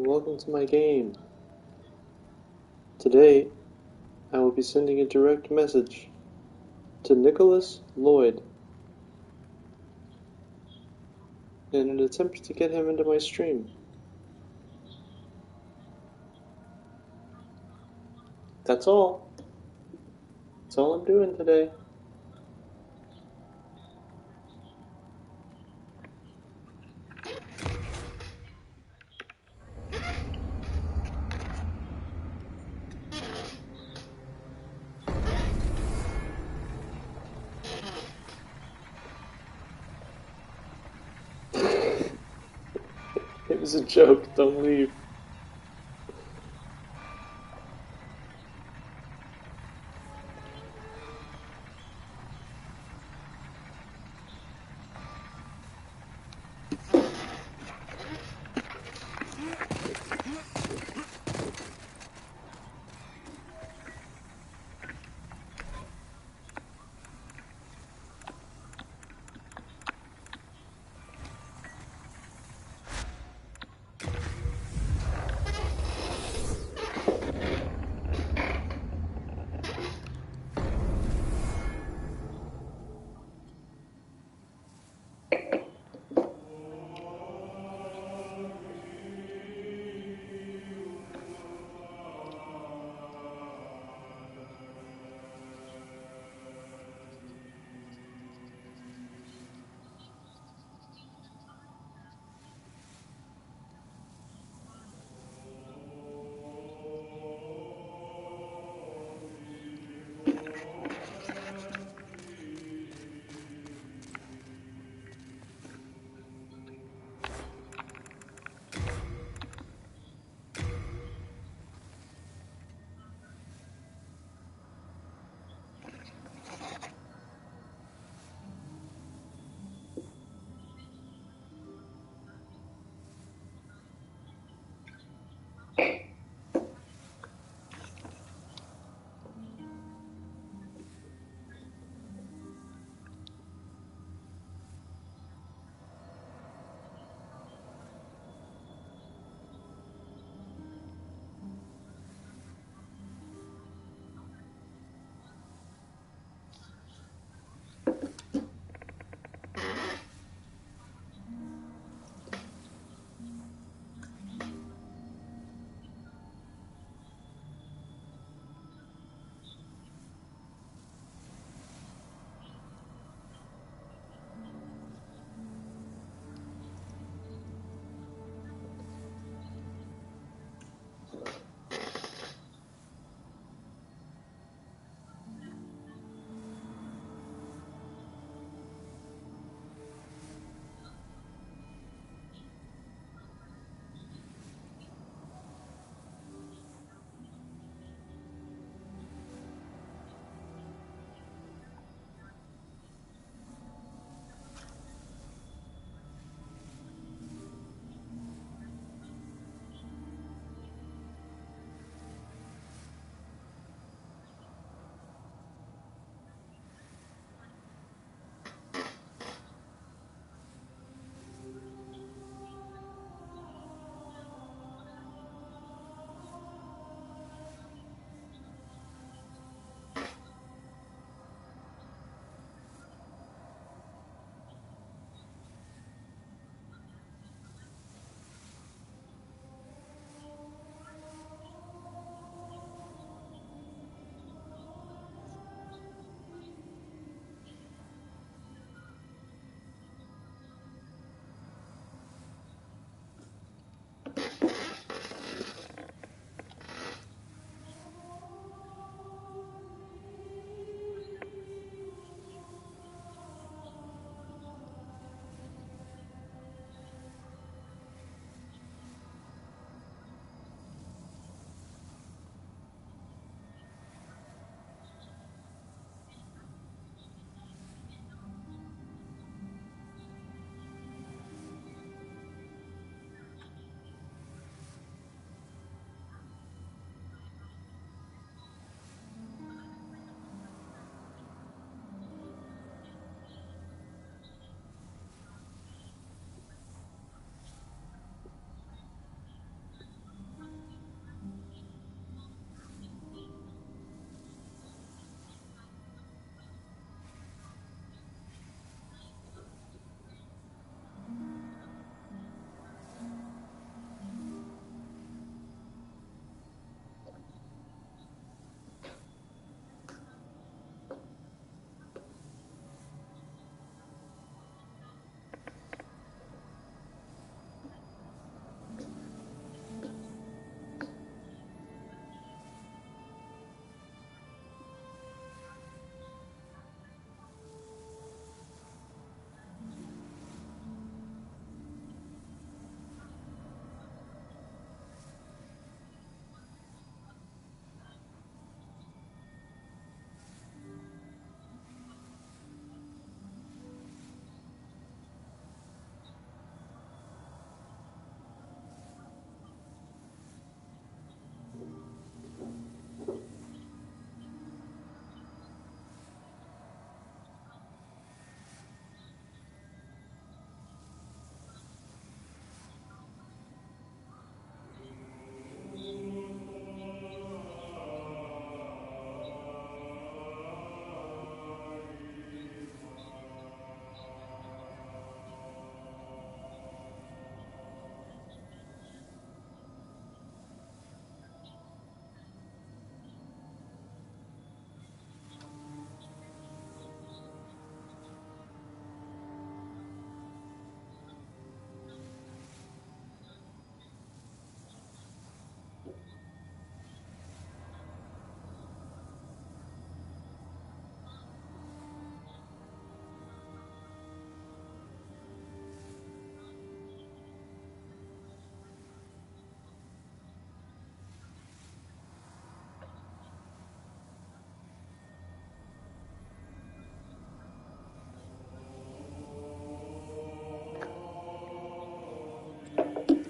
welcome to my game. Today, I will be sending a direct message to Nicholas Lloyd in an attempt to get him into my stream. That's all. That's all I'm doing today. It was a joke, don't leave.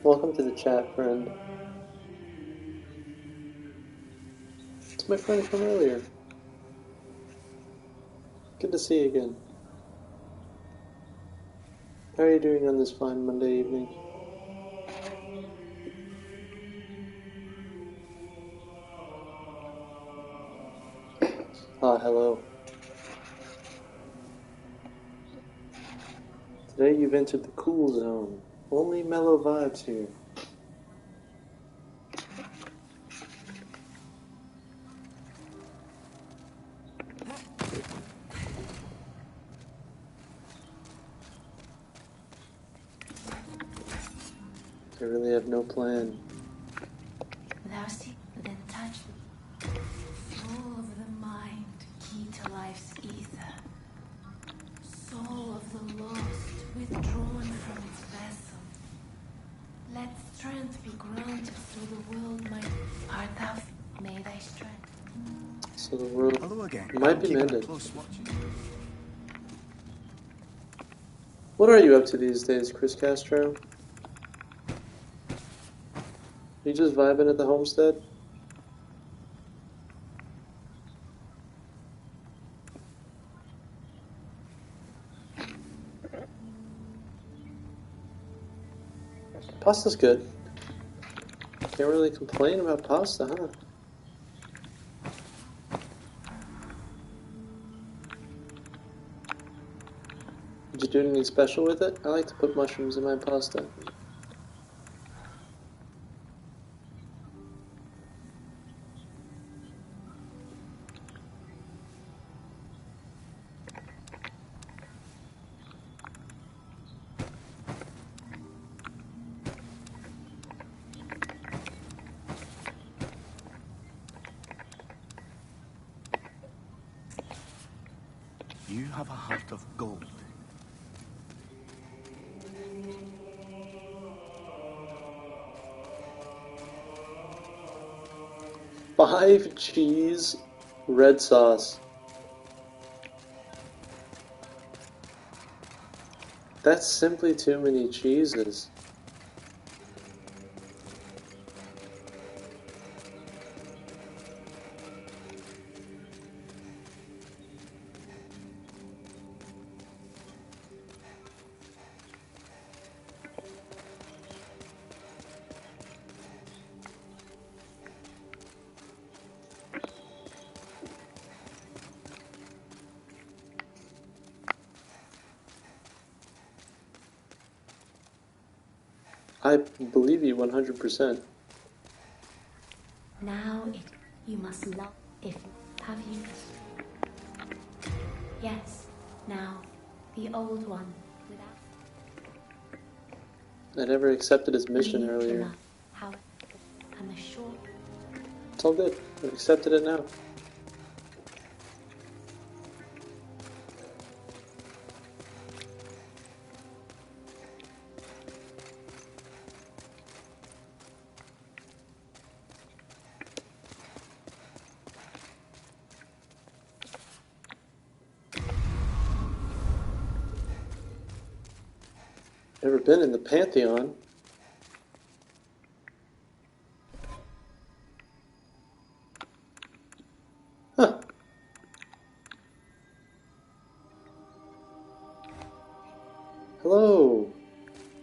Welcome to the chat, friend. It's my friend from earlier. Good to see you again. How are you doing on this fine Monday evening? Ah, hello. Today you've entered the cool zone. Only mellow vibes here. I really have no plan. Thou see, then touch soul of the mind, key to life's ether. Soul of the lost, withdrawn from its vessel. Let strength be granted so the world might. Art thou, may thy strength. So the world Hello again. might be Keeping a mended. close watch. What are you up to these days, Chris Castro? You just vibing at the homestead? Pasta's good. Can't really complain about pasta, huh? Did you do anything special with it? I like to put mushrooms in my pasta. You have a heart of gold. Five cheese red sauce. That's simply too many cheeses. I believe you 100%. Now you must love if have you. Yes, now the old one without. I never accepted his mission Leave earlier. enough, how and the short. It's all good. I've accepted it now. Never been in the Pantheon. Huh. Hello.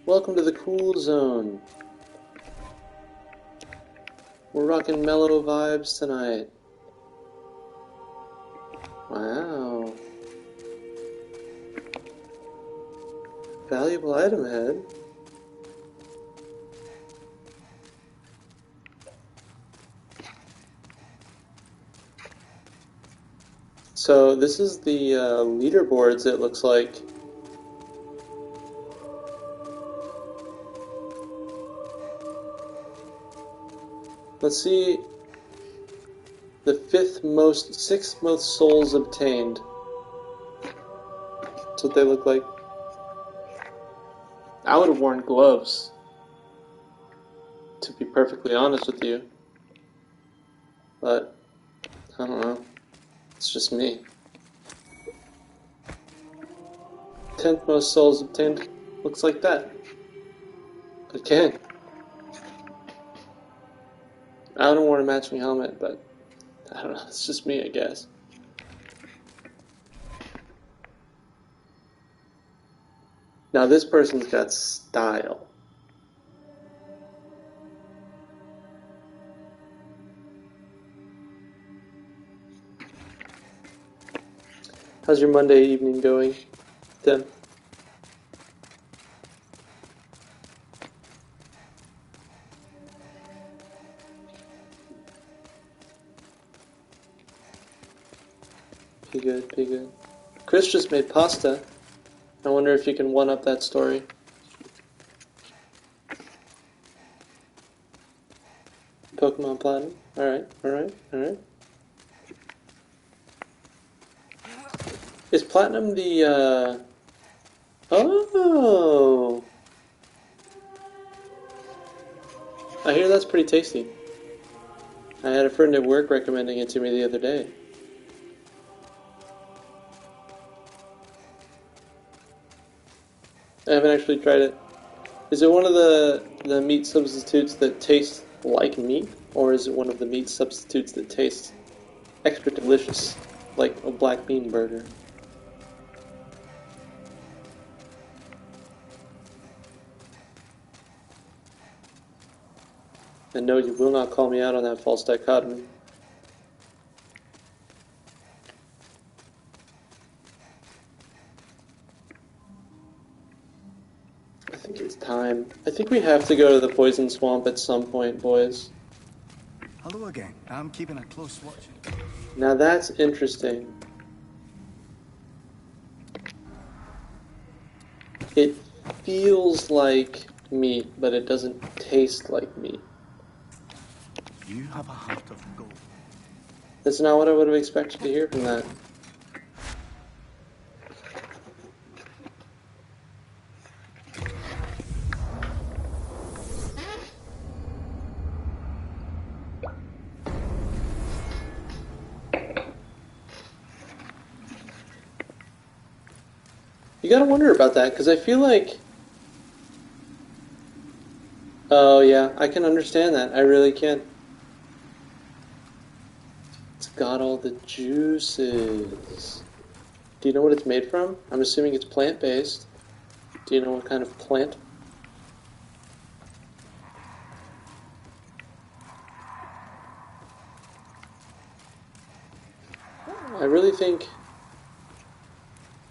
Welcome to the cool zone. We're rocking mellow vibes tonight. Wow. Valuable item head. So this is the leaderboards, it looks like. Let's see. The sixth most souls obtained. That's what they look like. I would have worn gloves, to be perfectly honest with you. But, I don't know. It's just me. 10th most souls obtained looks like that. Again. I don't want a matching helmet, but I don't know, it's just me, I guess. Now this person's got style. How's your Monday evening going, Tim? Be good, be good. Chris just made pasta. I wonder if you can one-up that story. Pokemon Platinum. Alright, alright, alright. Is Platinum the, Oh! I hear that's pretty tasty. I had a friend at work recommending it to me the other day. I haven't actually tried it. Is it one of the meat substitutes that taste like meat? Or is it one of the meat substitutes that tastes extra delicious, like a black bean burger? And no, you will not call me out on that false dichotomy. I think it's time. I think we have to go to the poison swamp at some point, boys. Hello again. I'm keeping a close watch. Now that's interesting. It feels like meat, but it doesn't taste like meat. You have a heart of gold. That's not what I would have expected to hear from that. You gotta wonder about that, because I feel like... Oh yeah, I can understand that. I really can. It's got all the juices. Do you know what it's made from? I'm assuming it's plant-based. Do you know what kind of plant? I really think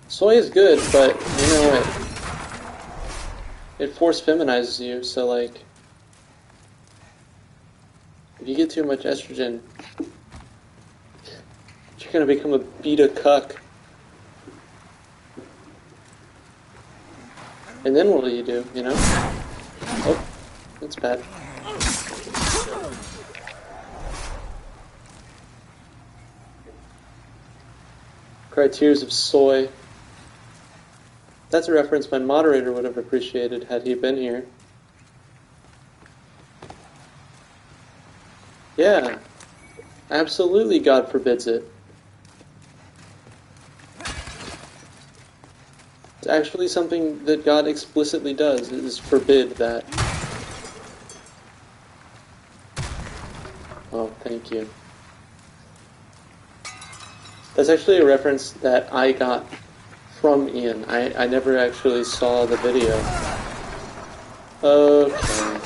soy is good, but you know it force feminizes you. So like, if you get too much estrogen, you're gonna become a beta cuck. And then what do you do? You know? Oh, that's bad. Cry tears of soy. That's a reference my moderator would have appreciated had he been here. Yeah, absolutely God forbids it. It's actually something that God explicitly does, is forbid that. Oh, thank you. That's actually a reference that I got from Ian. I never actually saw the video. Okay.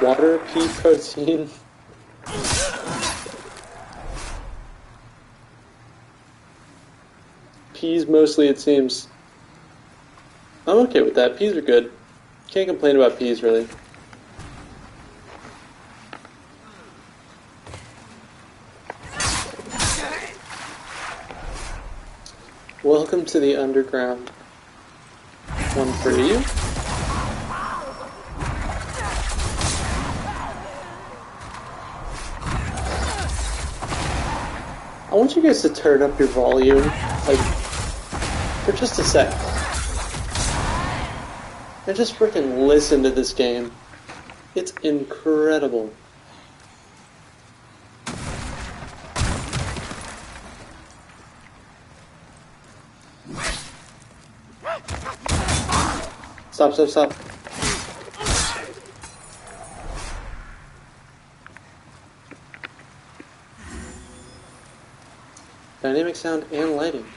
Water, pea protein. Peas mostly, it seems. I'm okay with that. Peas are good. Can't complain about peas, really. Welcome to the underground. One for you. I want you guys to turn up your volume, like, for just a sec. And just freaking listen to this game. It's incredible. Stop, stop, stop. Dynamic sound and lighting.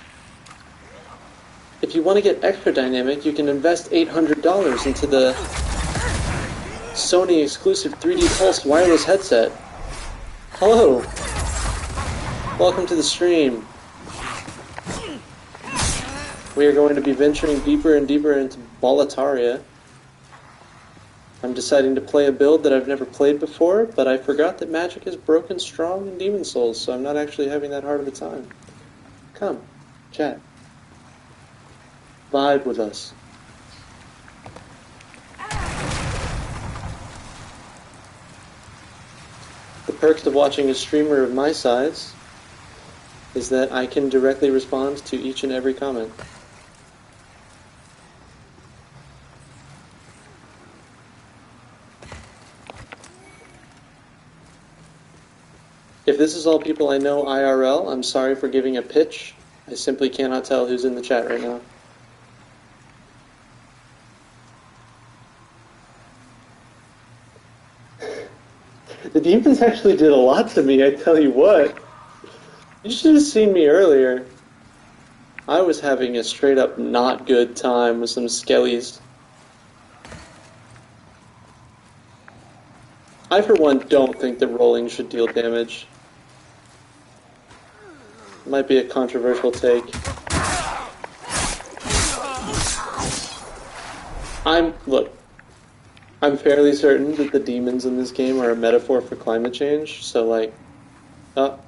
If you want to get extra dynamic, you can invest $800 into the Sony exclusive 3D Pulse wireless headset. Hello! Welcome to the stream. We are going to be venturing deeper and deeper into boletaria. I'm deciding to play a build that I've never played before, but I forgot that magic is broken strong in Demon Souls, so I'm not actually having that hard of a time. Come, chat. Vibe with us. The perks of watching a streamer of my size is that I can directly respond to each and every comment. If this is all people I know IRL, I'm sorry for giving a pitch. I simply cannot tell who's in the chat right now. The demons actually did a lot to me, I tell you what. You should have seen me earlier. I was having a straight up not good time with some skellies. I for one don't think that rolling should deal damage. Might be a controversial take. I'm fairly certain that the demons in this game are a metaphor for climate change, so like, oh,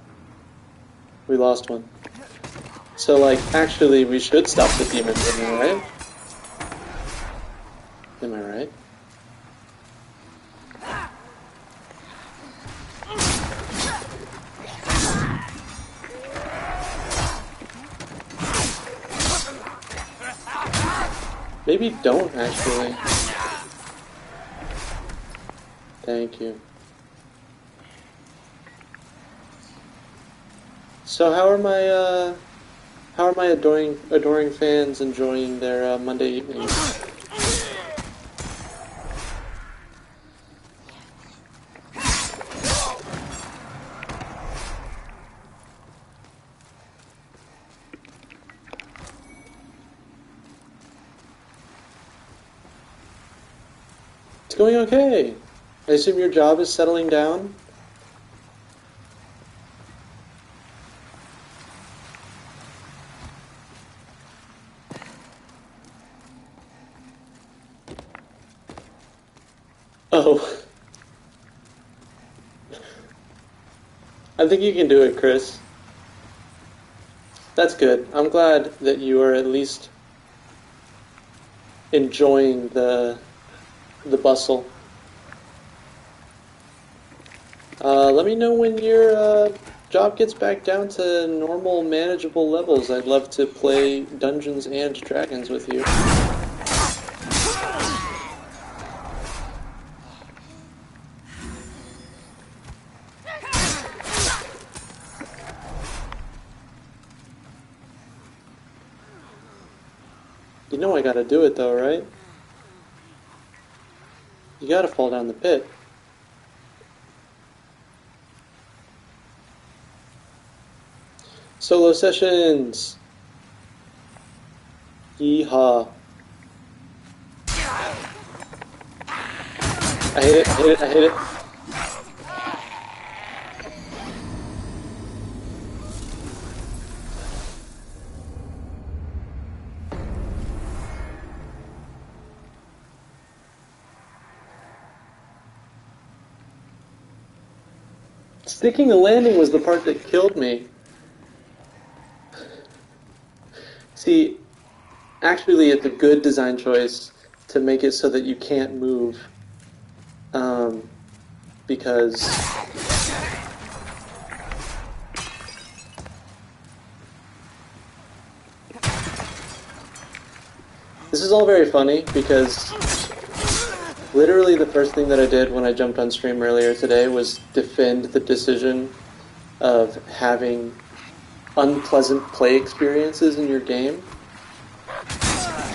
we lost one. So like, actually we should stop the demons, am I right? Am I right? Maybe don't, actually. Thank you. So how are my adoring fans enjoying their Monday evenings? It's going okay. I assume your job is settling down? Oh. I think you can do it, Chris. That's good. I'm glad that you are at least enjoying the bustle. Let me know when your job gets back down to normal, manageable levels. I'd love to play Dungeons and Dragons with you. You know I gotta do it though, right? You gotta fall down the pit. Solo sessions! Yeehaw. I hit it, I hit it, I hit it. Sticking the landing was the part that killed me. See, actually it's a good design choice to make it so that you can't move. Because this is all very funny because literally the first thing that I did when I jumped on stream earlier today was defend the decision of having unpleasant play experiences in your game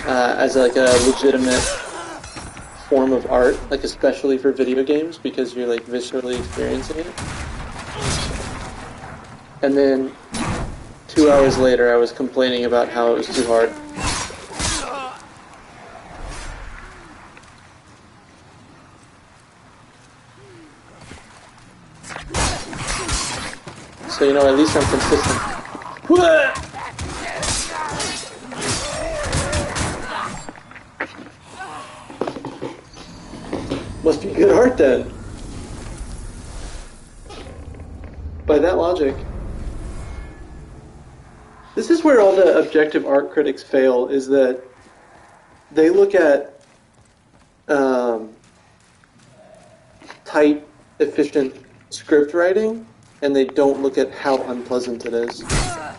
as like a legitimate form of art, like especially for video games, because you're like viscerally experiencing it. And then 2 hours later, I was complaining about how it was too hard. So, you know, at least I'm consistent. Must be good art then. By that logic. This is where all the objective art critics fail, is that they look at tight, efficient script writing, and they don't look at how unpleasant it is. I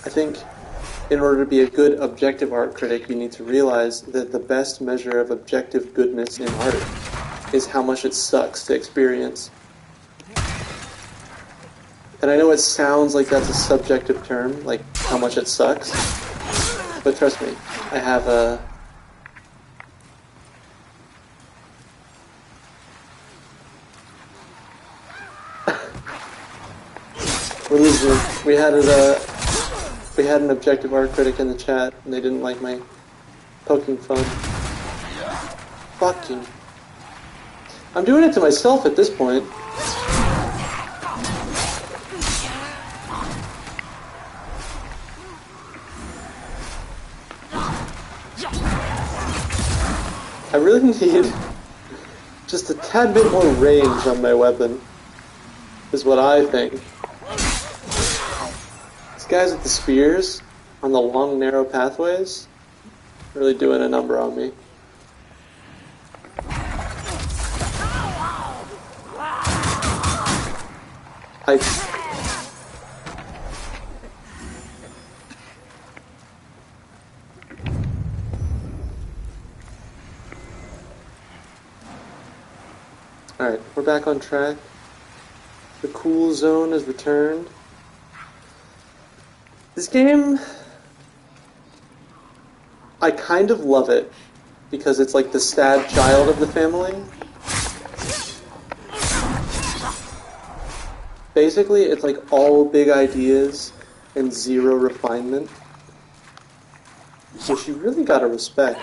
think in order to be a good objective art critic, you need to realize that the best measure of objective goodness in art is how much it sucks to experience. And I know it sounds like that's a subjective term, like how much it sucks, but trust me, I have a... We're losing. We had an objective art critic in the chat, and they didn't like my poking fun. Fucking. I'm doing it to myself at this point. I really need just a tad bit more range on my weapon, is what I think. These guys with the spears on the long, narrow pathways really doing a number on me. Alright, we're back on track. The cool zone has returned. This game, I kind of love it because it's like the sad child of the family. Basically, it's like all big ideas and zero refinement, which you really gotta respect.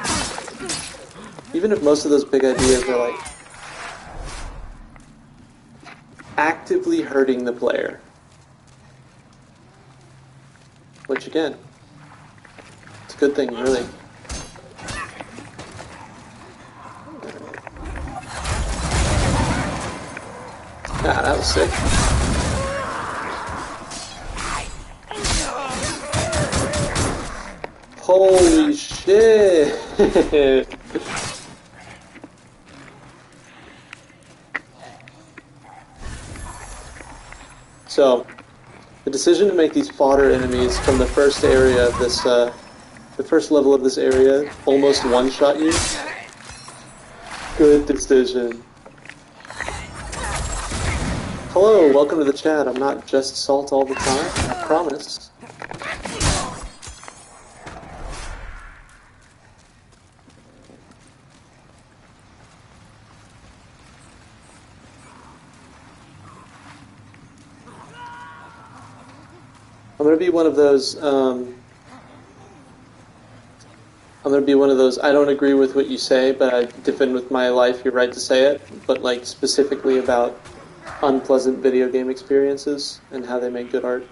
Even if most of those big ideas are like actively hurting the player. Which again, it's a good thing, really. Ah, that was sick. Holy shit! So, the decision to make these fodder enemies from the first area of this, the first level of this area, almost one-shot you. Good decision. Hello, welcome to the chat. I'm not just salt all the time, I promise. I'm gonna be one of those, I don't agree with what you say, but I defend with my life your right to say it, but like specifically about unpleasant video game experiences and how they make good art.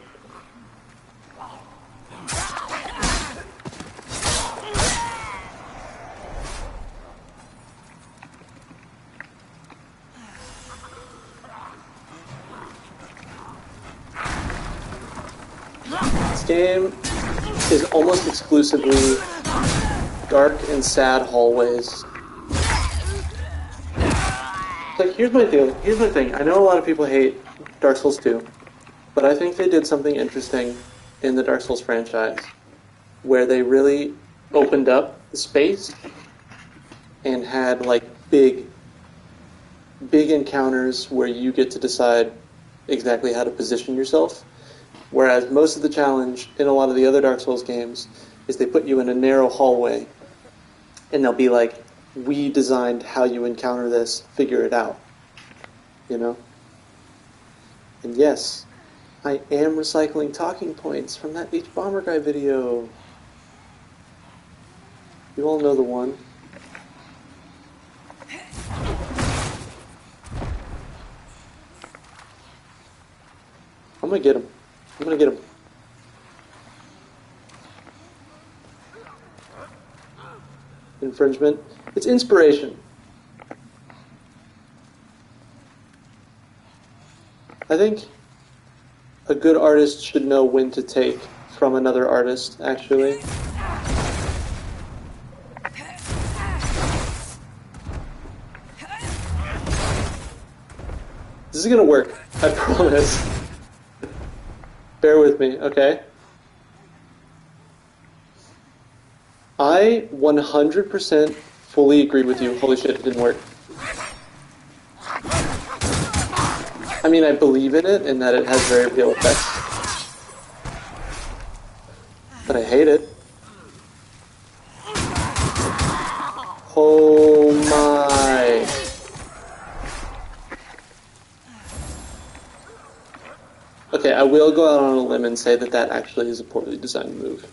This game is almost exclusively dark and sad hallways. Like, here's my deal. Here's my thing. I know a lot of people hate Dark Souls 2, but I think they did something interesting in the Dark Souls franchise, where they really opened up the space and had, like, big encounters where you get to decide exactly how to position yourself. Whereas most of the challenge in a lot of the other Dark Souls games is they put you in a narrow hallway, and there'll be like we designed how you encounter this, figure it out. You know? And yes, I am recycling talking points from that H Bomber Guy video. You all know the one. I'm gonna get him. I'm gonna get him. Infringement. It's inspiration. I think a good artist should know when to take from another artist, actually. This is gonna work, I promise. Bear with me, okay? I 100% fully agree with you. Holy shit, it didn't work. I mean, I believe in it and that it has very real effects. But I hate it. Oh my. Okay, I will go out on a limb and say that that actually is a poorly designed move.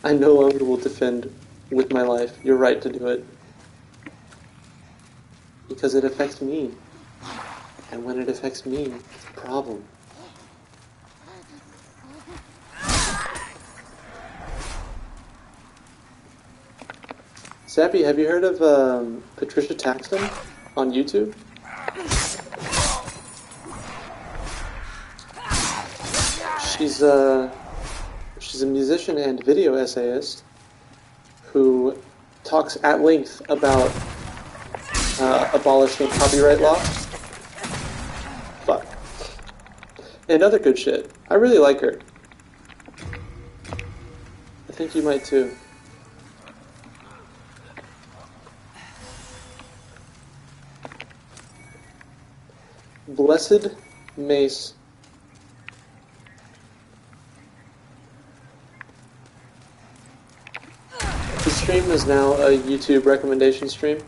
I no longer will defend with my life your right to do it. Because it affects me. And when it affects me, it's a problem. Sappy, have you heard of Patricia Taxton on YouTube? She's a musician and video essayist who talks at length about abolishing copyright law. Fuck. And other good shit. I really like her. I think you might too. Blessed Mace. The stream is now a YouTube recommendation stream.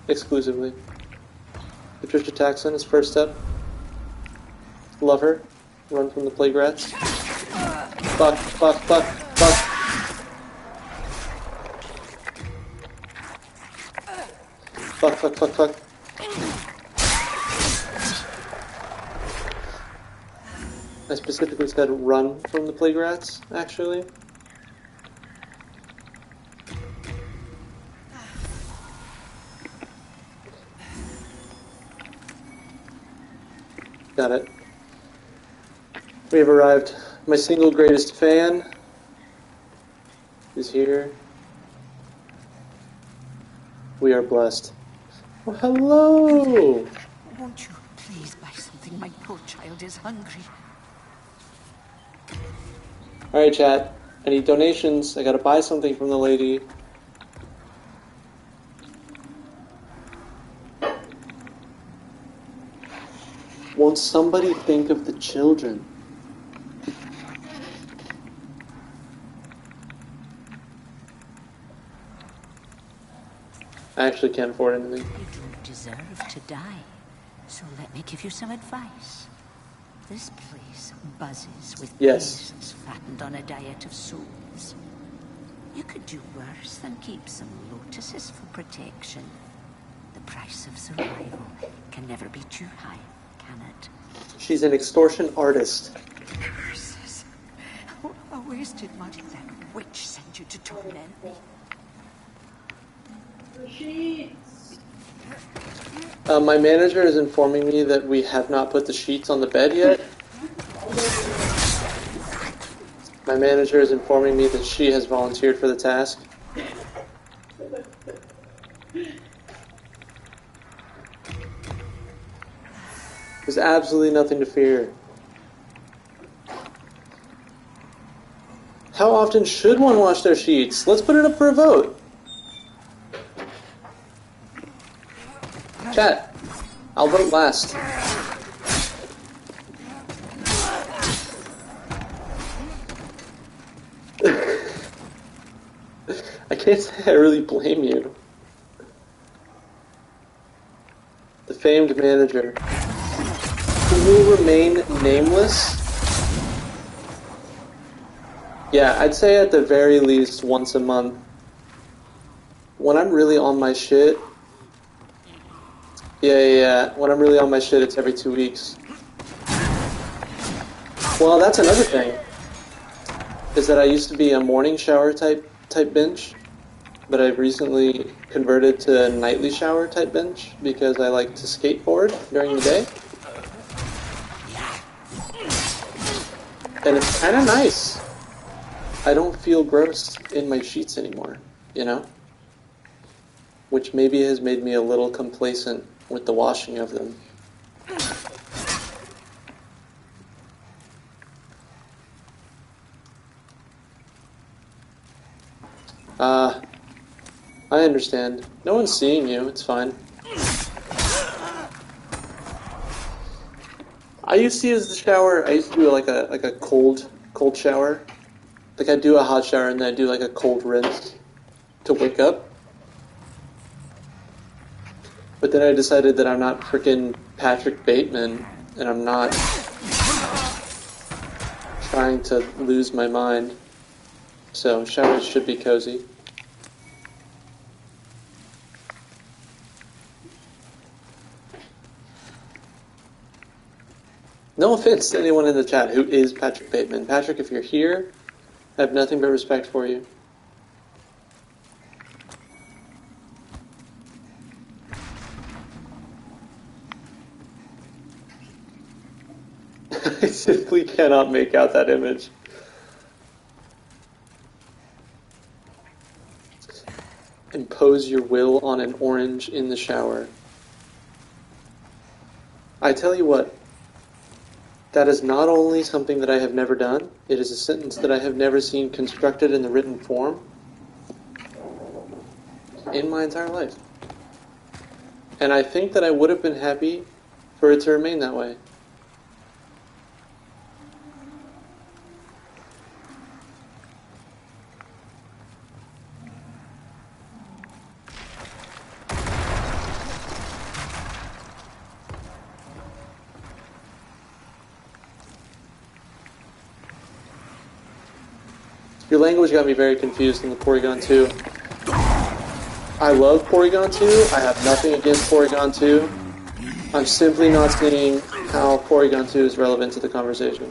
Exclusively. Patricia Taxton is first step. Love her. Run from the plague rats. Fuck, fuck, fuck, fuck. Fuck, fuck, fuck, fuck. I specifically said run from the plague rats, actually. Got it. We have arrived. My single greatest fan is here. We are blessed. Oh, hello! Won't you please buy something? My poor child is hungry. Alright, chat. I need donations. I gotta buy something from the lady. Won't somebody think of the children? I actually can't afford anything. You don't deserve to die, so let me give you some advice. This place buzzes with beasts fattened on a diet of souls. You could do worse than keep some lotuses for protection. The price of survival can never be too high, can it? She's an extortion artist. Curses. I wasted money. That witch sent you to torment me. My manager is informing me that we have not put the sheets on the bed yet. My manager is informing me that she has volunteered for the task. There's absolutely nothing to fear. How often should one wash their sheets? Let's put it up for a vote. Chat, I'll vote last. can't say I really blame you. The famed manager, who will remain nameless. Yeah, I'd say at the very least once a month. When I'm really on my shit, yeah. When I'm really on my shit, it's every 2 weeks. Well, that's another thing. Is that I used to be a morning shower type binge, but I've recently converted to a nightly shower type binge because I like to skateboard during the day. And it's kind of nice. I don't feel gross in my sheets anymore, you know? Which maybe has made me a little complacent with the washing of them. I understand. No one's seeing you, it's fine. I used to use the shower, I used to do like a cold shower. Like I'd do a hot shower and then I'd do like a cold rinse to wake up. But then I decided that I'm not freaking Patrick Bateman and I'm not trying to lose my mind. So showers should be cozy. No offense to anyone in the chat who is Patrick Bateman. Patrick, if you're here, I have nothing but respect for you. I simply cannot make out that image. Impose your will on an orange in the shower. I tell you what, that is not only something that I have never done, it is a sentence that I have never seen constructed in the written form in my entire life. And I think that I would have been happy for it to remain that way. Your language got me very confused in the Porygon 2. I love Porygon 2. I have nothing against Porygon 2. I'm simply not seeing how Porygon 2 is relevant to the conversation.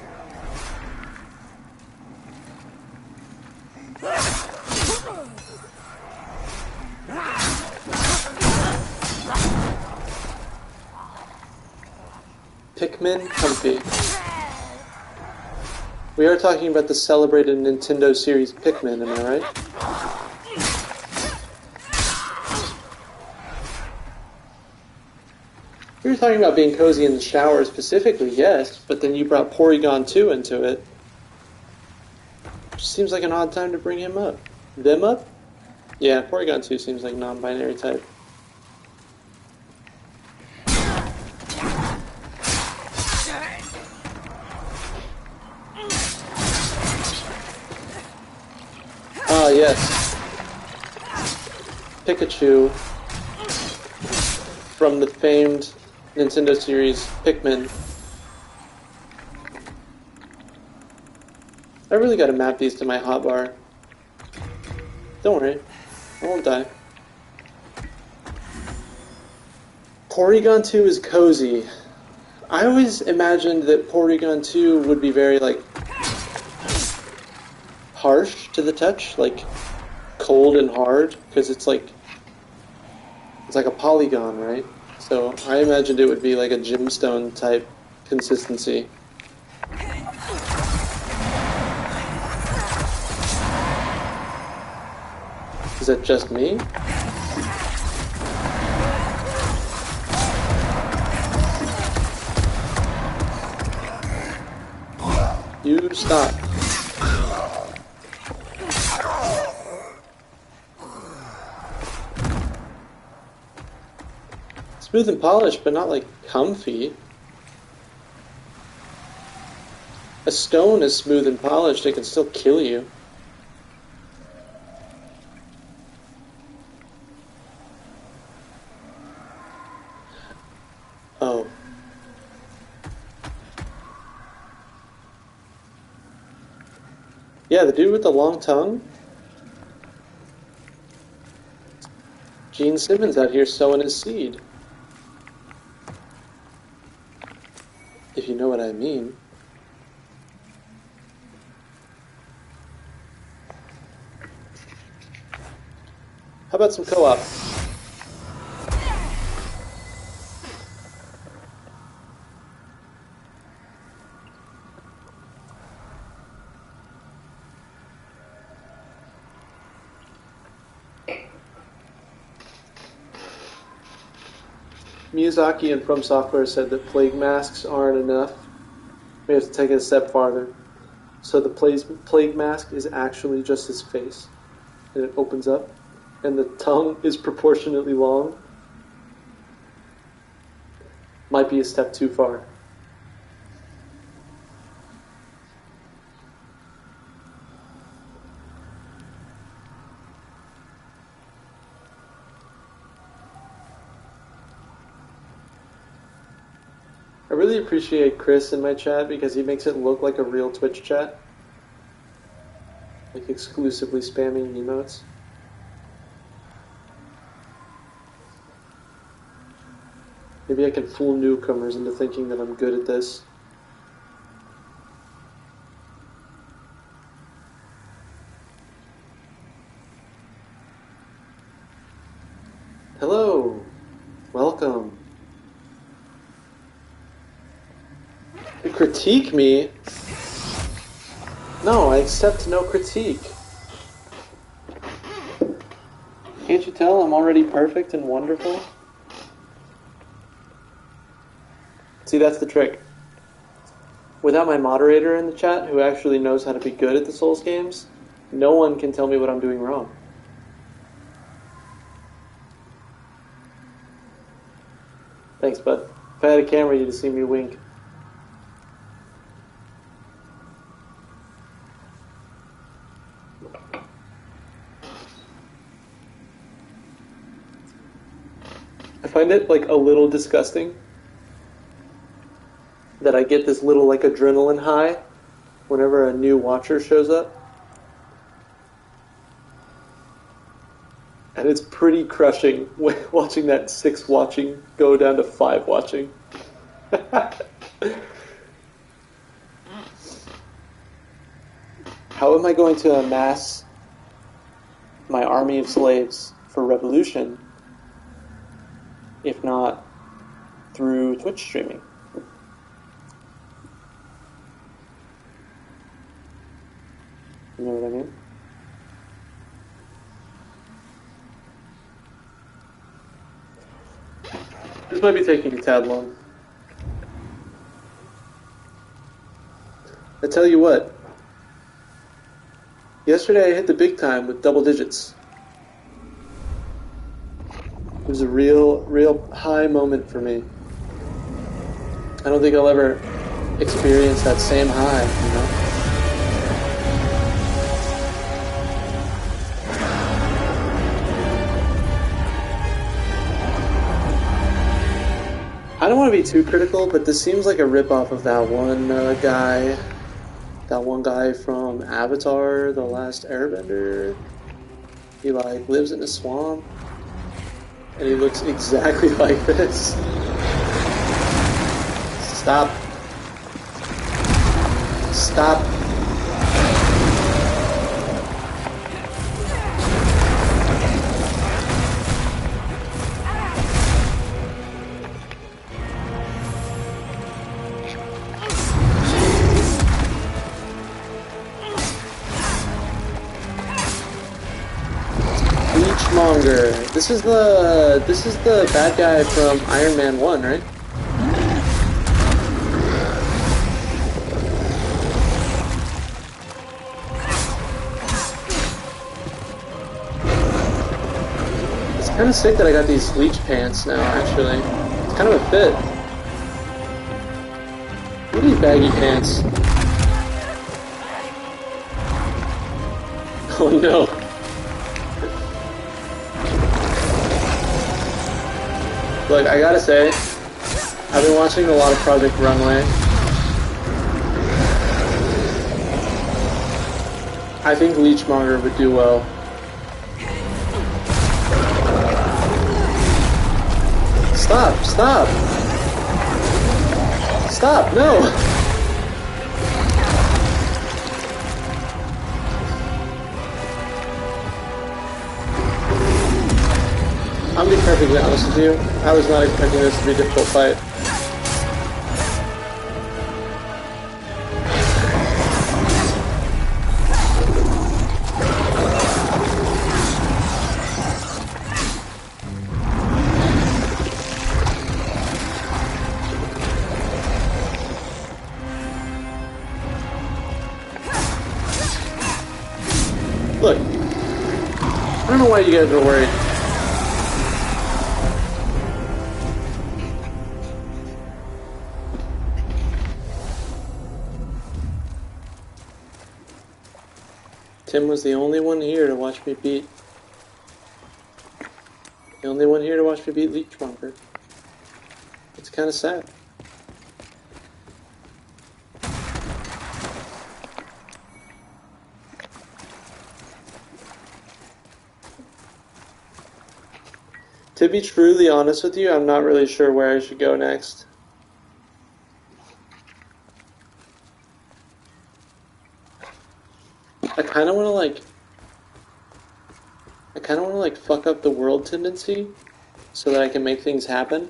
Pikmin Comfy. We are talking about the celebrated Nintendo series Pikmin, am I right? We were talking about being cozy in the shower specifically, yes, but then you brought Porygon 2 into it. Which seems like an odd time to bring him up. Them up? Yeah, Porygon 2 seems like non-binary type. Ah, yes. Pikachu from the famed Nintendo series Pikmin. I really gotta map these to my hotbar. Don't worry, I won't die. Porygon 2 is cozy. I always imagined that Porygon 2 would be very, like, harsh to the touch, like cold and hard, because it's like a polygon, right? So I imagined it would be like a gemstone type consistency. Is that just me? You stop. Smooth and polished, but not like comfy. A stone is smooth and polished, it can still kill you. Oh. Yeah, the dude with the long tongue. Gene Simmons out here sowing his seed. If you know what I mean. How about some co-op? Miyazaki and From Software said that plague masks aren't enough. We have to take it a step farther. So the plague mask is actually just his face. And it opens up. And the tongue is proportionately long. Might be a step too far. I really appreciate Chris in my chat because he makes it look like a real Twitch chat. Like exclusively spamming emotes. Maybe I can fool newcomers into thinking that I'm good at this. Hello. Welcome. You critique me? No, I accept no critique. Can't you tell I'm already perfect and wonderful? See, that's the trick. Without my moderator in the chat, who actually knows how to be good at the Souls games, no one can tell me what I'm doing wrong. Thanks, bud. If I had a camera, you'd have seen me wink. I find it, like, a little disgusting that I get this little, like, adrenaline high whenever a new watcher shows up. And it's pretty crushing watching that 6 watching go down to 5 watching. How am I going to amass my army of slaves for revolution if not through Twitch streaming? You know what I mean? This might be taking a tad long. I tell you what, yesterday I hit the big time with double digits. It was a real high moment for me. I don't think I'll ever experience that same high, you know? I don't want to be too critical, but this seems like a ripoff of that one guy from Avatar, The Last Airbender. He like lives in a swamp, and he looks exactly like this. Stop. Stop. Longer. This is the bad guy from Iron Man 1, right? It's kind of sick that I got these bleach pants now, actually. It's kind of a fit. What are these baggy pants? Oh no. Look, I gotta say, I've been watching a lot of Project Runway. I think Leechmonger would do well. Stop! Stop! Stop! No! I'm being perfectly honest with you. I was not expecting this to be a difficult fight. Look, I don't know why you guys are worried. Tim was the only one here to watch me beat. The only one here to watch me beat Leechmonger. It's kind of sad. To be truly honest with you, I'm not really sure where I should go next. I kind of want to like fuck up the world tendency so that I can make things happen.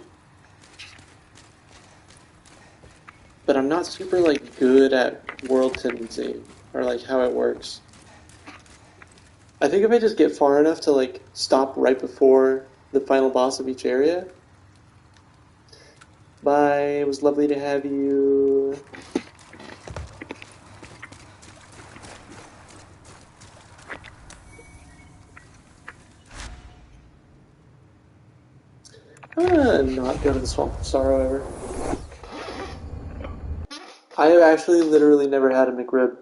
But I'm not super like good at world tendency or like how it works. I think if I just get far enough to like stop right before the final boss of each area. Bye, it was lovely to have you. Not go to the Swamp of Sorrow ever. I have actually literally never had a McRib.